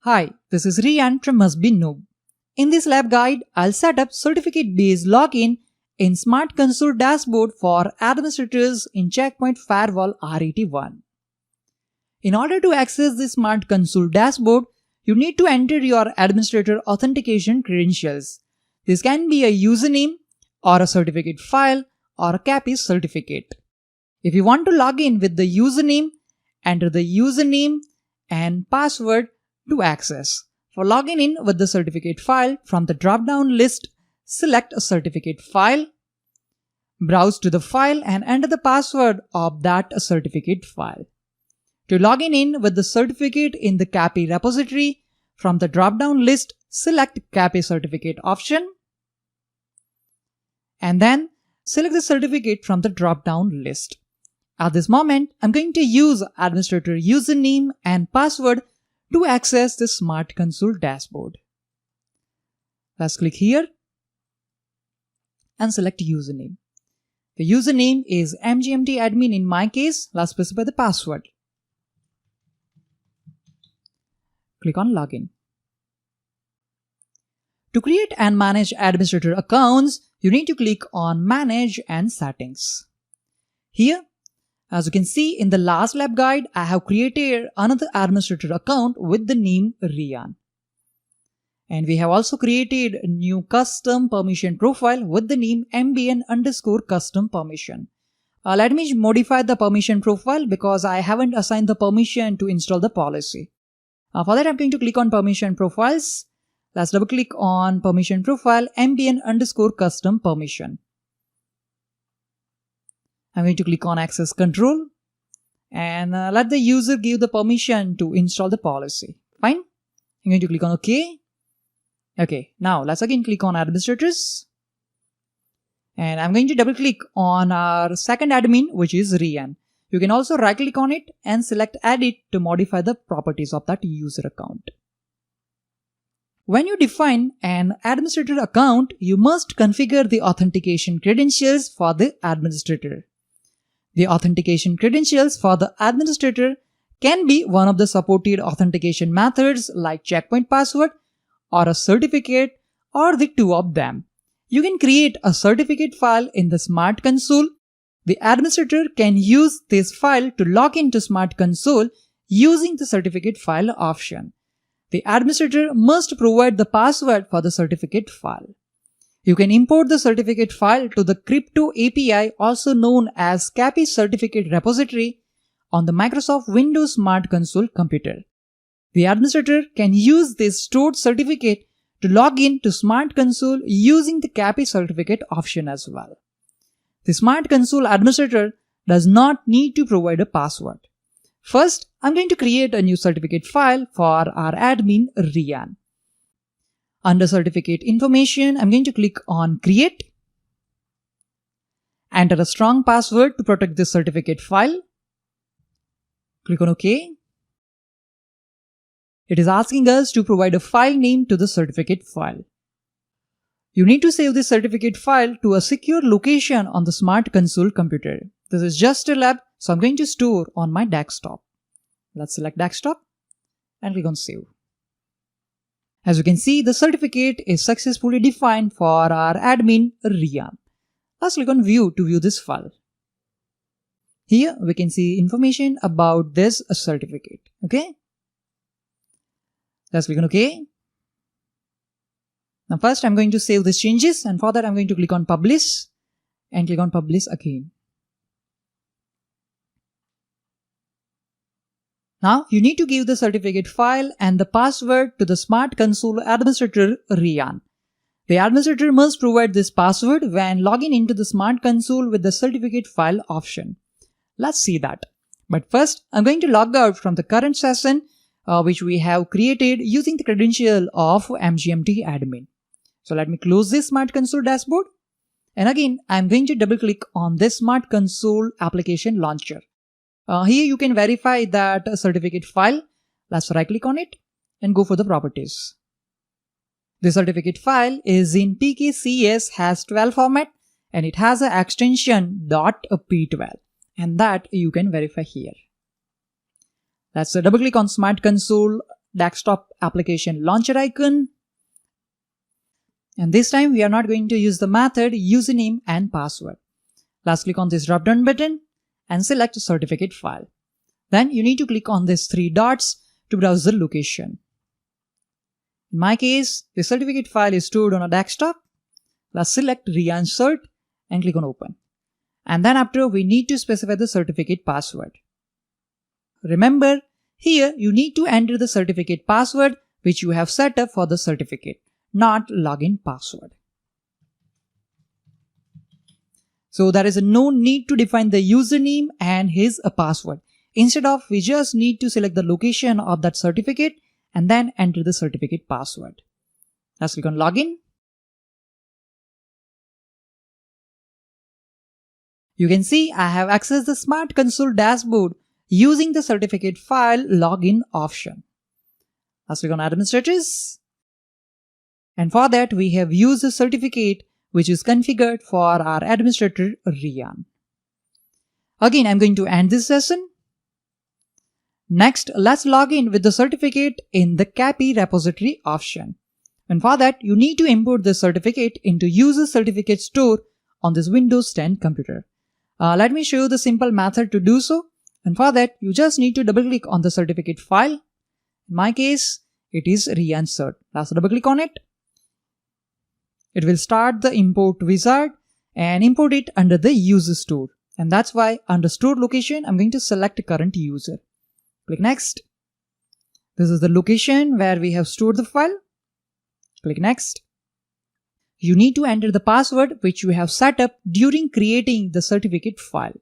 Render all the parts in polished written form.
Hi, this is Rian from Must Be Noob. In this lab guide, I'll set up certificate-based login in Smart Console dashboard for administrators in Checkpoint Firewall R81. In order to access the Smart Console dashboard, you need to enter your administrator authentication credentials. This can be a username or a certificate file or a CAPI certificate. If you want to log in with the username, enter the username and password to access. For logging in with the certificate file, from the drop-down list, select a certificate file, browse to the file and enter the password of that certificate file. To log in with the certificate in the CAPI repository, from the drop-down list, select CAPI certificate option and then select the certificate from the drop-down list. At this moment, I'm going to use administrator username and password to access the Smart Console dashboard. Let's click here and select username. The username is mgmtadmin in my case. Let's specify the password. Click on login. To create and manage administrator accounts, you need to click on manage and settings. Here, as you can see in the last lab guide, I have created another administrator account with the name Rian. And we have also created a new custom permission profile with the name mbn_custom permission. Let me modify the permission profile because I haven't assigned the permission to install the policy. For that, I'm going to click on permission profiles. Let's double click on permission profile mbn_custom permission. I'm going to click on access control and let the user give the permission to install the policy. Fine. I'm going to click on OK. Okay, now let's again click on administrators. And I'm going to double click on our second admin, which is Rian. You can also right click on it and select edit to modify the properties of that user account. When you define an administrator account, you must configure the authentication credentials for the administrator. The authentication credentials for the administrator can be one of the supported authentication methods like checkpoint password or a certificate or the two of them. You can create a certificate file in the Smart Console. The administrator can use this file to log into Smart Console using the certificate file option. The administrator must provide the password for the certificate file. You can import the certificate file to the Crypto API, also known as CAPI certificate repository, on the Microsoft Windows Smart Console computer. The administrator can use this stored certificate to log in to Smart Console using the CAPI certificate option as well. The Smart Console administrator does not need to provide a password. First, I'm going to create a new certificate file for our admin Rian. Under certificate information, I'm going to click on create. Enter a strong password to protect this certificate file. Click on OK. It is asking us to provide a file name to the certificate file. You need to save this certificate file to a secure location on the Smart Console computer. This is just a lab, so I'm going to store on my desktop. Let's select desktop and click on save. As you can see, the certificate is successfully defined for our admin Rian. Let's click on view to view this file. Here we can see information about this certificate. Okay. Let's click on OK. Now first I'm going to save these changes, and for that I'm going to click on publish and click on publish again. Now you need to give the certificate file and the password to the Smart Console administrator Rian. The administrator must provide this password when logging into the Smart Console with the certificate file option. Let's see that. But first I'm going to log out from the current session which we have created using the credential of mgmtadmin. So let me close this Smart Console dashboard. And again, I'm going to double click on this Smart Console application launcher. Here you can verify that certificate file. Let's right click on it and go for the properties. The certificate file is in PKCS#12 format and it has an extension .p12 and that you can verify here. Let's double click on Smart Console desktop application launcher icon. And this time we are not going to use the method username and password. Let's click on this drop down button and select certificate file. Then you need to click on these 3 dots to browse the location. In my case, the certificate file is stored on a desktop. Let's select Rian Cert and click on open. And then after we need to specify the certificate password. Remember, here you need to enter the certificate password which you have set up for the certificate, not login password. So there is no need to define the username and his password. Instead of, we just need to select the location of that certificate and then enter the certificate password. Let's click on login. You can see I have accessed the Smart Console dashboard using the certificate file login option. Let's click on administrators. And for that we have used the certificate which is configured for our administrator Rian. Again, I'm going to end this session. Next, let's log in with the certificate in the CAPI repository option. And for that, you need to import the certificate into user certificate store on this Windows 10 computer. Let me show you the simple method to do so. And for that, you just need to double click on the certificate file. In my case, it is Rian Cert. Let's double click on it. It will start the import wizard and import it under the user store. And that's why under store location, I'm going to select current user. Click next. This is the location where we have stored the file. Click next. You need to enter the password which you have set up during creating the certificate file.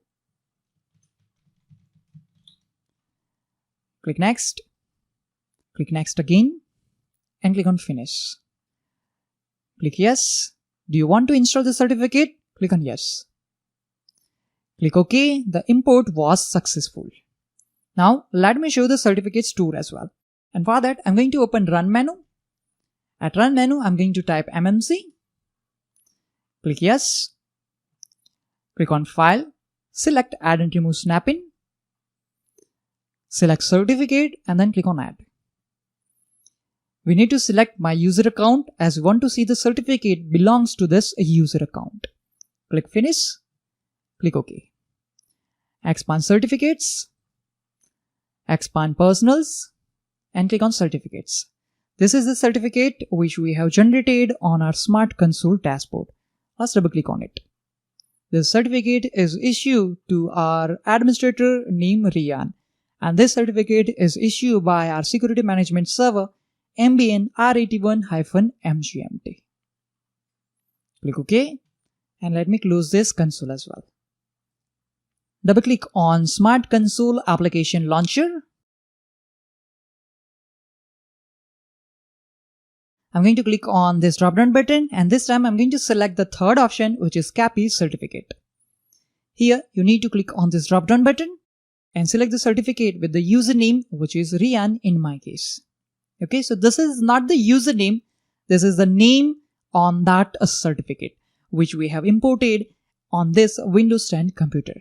Click next. Click next again and click on finish. Click yes. Do you want to install the certificate? Click on yes. Click OK. The import was successful. Now let me show the certificate store as well. And for that, I'm going to open Run menu. At Run menu, I'm going to type MMC. Click yes. Click on File. Select Add and Remove Snap-in. Select Certificate and then click on Add. We need to select My User Account as we want to see the certificate belongs to this user account. Click Finish. Click OK. Expand Certificates. Expand Personals and click on Certificates. This is the certificate which we have generated on our Smart Console dashboard. Let's double click on it. This certificate is issued to our administrator named Rian, and this certificate is issued by our security management server MBN R81-MGMT. Click OK and let me close this console as well. Double click on Smart Console Application Launcher. I'm going to click on this drop down button and this time I'm going to select the third option which is CAPI certificate. Here you need to click on this drop down button and select the certificate with the username which is Rian in my case. Okay, so this is not the username, this is the name on that certificate which we have imported on this Windows 10 computer.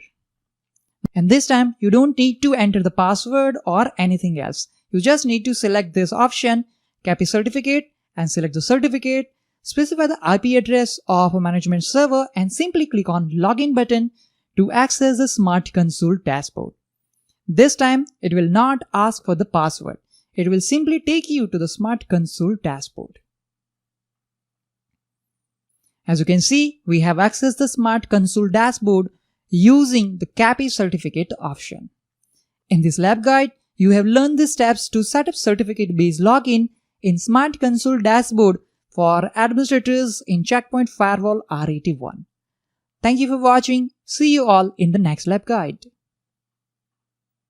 And this time you don't need to enter the password or anything else. You just need to select this option CAPI certificate and select the certificate, specify the IP address of a management server and simply click on login button to access the Smart Console dashboard. This time it will not ask for the password. It will simply take you to the Smart Console dashboard. As you can see, we have accessed the Smart Console dashboard using the CAPI certificate option. In this lab guide, you have learned the steps to set up certificate-based login in Smart Console dashboard for administrators in Check Point Firewall R81. Thank you for watching. See you all in the next lab guide.